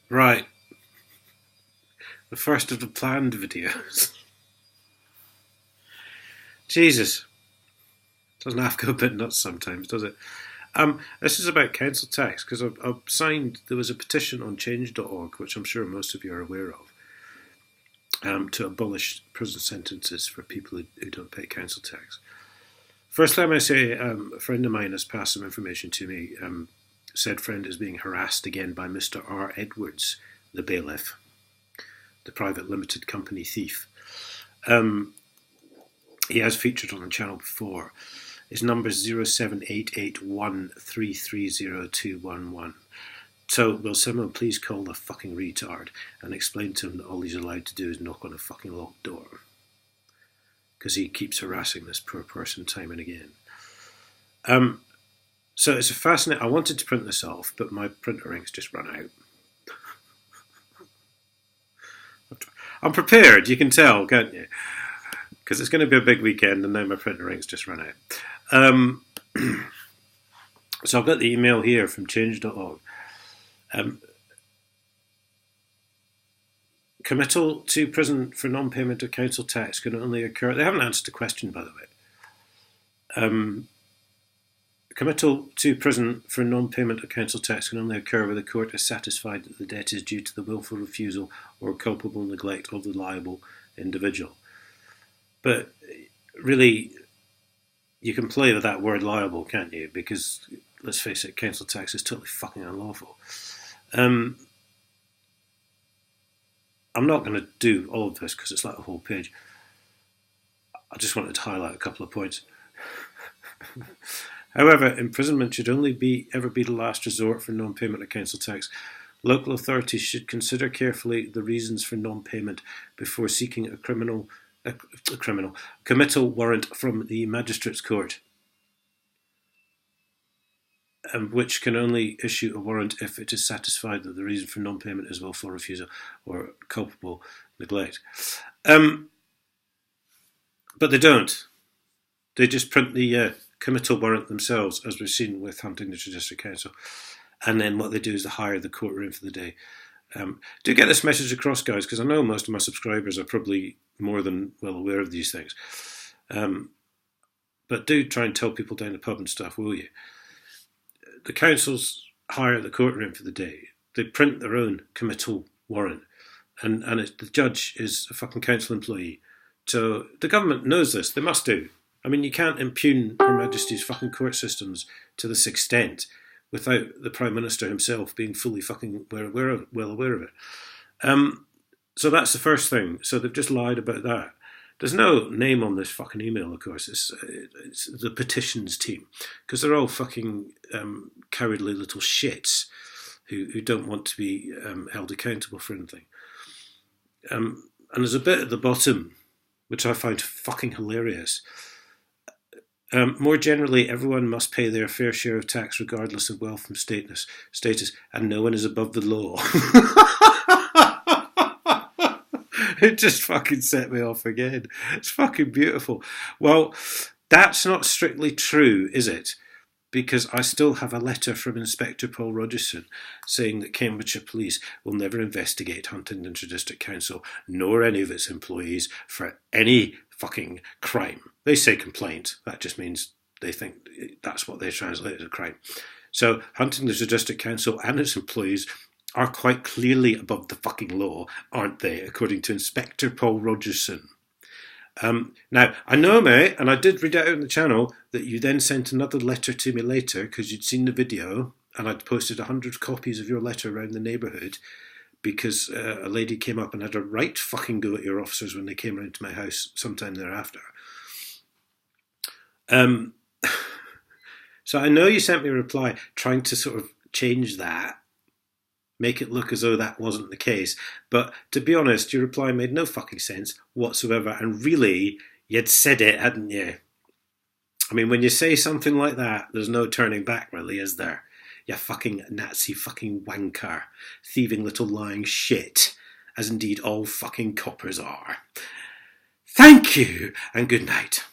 Right. The first of the planned videos. Jesus. Doesn't have to go a bit nuts sometimes, does it? This is about council tax, because I've signed, there was a petition on change.org, which I'm sure most of you are aware of, to abolish prison sentences for people who don't pay council tax. Firstly, I may say a friend of mine has passed some information to me. Said friend is being harassed again by Mr. R. Edwards, the bailiff, the private limited company thief. He has featured on the channel before. His number is 07881330211. So will someone please call the fucking retard and explain to him that all he's allowed to do is knock on a fucking locked door? Because he keeps harassing this poor person time and again. So it's a fascinating... I wanted to print this off, but my printer ink's just run out. I'm prepared, you can tell, can't you? Because it's going to be a big weekend and now my printer ink's just run out. So I've got the email here from change.org. Committal to prison for non-payment of council tax can only occur... They haven't answered the question, by the way. Committal to prison for non-payment of council tax can only occur where the court is satisfied that the debt is due to the willful refusal or culpable neglect of the liable individual. But really, you can play with that word liable, can't you? Because, let's face it, council tax is totally fucking unlawful. I'm not going to do all of this because it's like a whole page. I just wanted to highlight a couple of points. However, imprisonment should only ever be the last resort for non-payment of council tax. Local authorities should consider carefully the reasons for non-payment before seeking a committal warrant from the magistrate's court, which can only issue a warrant if it is satisfied that the reason for non-payment is willful refusal or culpable neglect. But they don't. They just print the committal warrant themselves, as we've seen with Huntingdonshire District Council. And then what they do is they hire the courtroom for the day. Do get this message across, guys, because I know most of my subscribers are probably more than well aware of these things. But do try and tell people down the pub and stuff, will you? The councils hire the courtroom for the day. They print their own committal warrant. And the judge is a fucking council employee. So the government knows this. They must do. I mean, you can't impugn Her Majesty's fucking court systems to this extent without the Prime Minister himself being fully fucking well aware of it. So that's the first thing. So they've just lied about that. There's no name on this fucking email, of course. It's the petitions team, because they're all fucking cowardly little shits who don't want to be held accountable for anything. And there's a bit at the bottom, which I find fucking hilarious. More generally, everyone must pay their fair share of tax regardless of wealth and status, and no one is above the law. It just fucking set me off again. It's fucking beautiful. Well, that's not strictly true, is it? Because I still have a letter from Inspector Paul Rogerson saying that Cambridgeshire Police will never investigate Huntingdonshire District Council nor any of its employees for any fucking crime. They say complaint. That just means they think that's what they translate as a crime. So Huntingdonshire District Council and its employees are quite clearly above the fucking law, aren't they, according to Inspector Paul Rogerson. Now, I know, mate, and I did read out on the channel that you then sent another letter to me later because you'd seen the video and I'd posted 100 copies of your letter around the neighbourhood because a lady came up and had a right fucking go at your officers when they came round to my house sometime thereafter. So I know you sent me a reply trying to sort of change that, make it look as though that wasn't the case. But to be honest, your reply made no fucking sense whatsoever. And really, you'd said it, hadn't you? I mean, when you say something like that, there's no turning back, really, is there? You fucking Nazi fucking wanker, thieving little lying shit, as indeed all fucking coppers are. Thank you, and good night.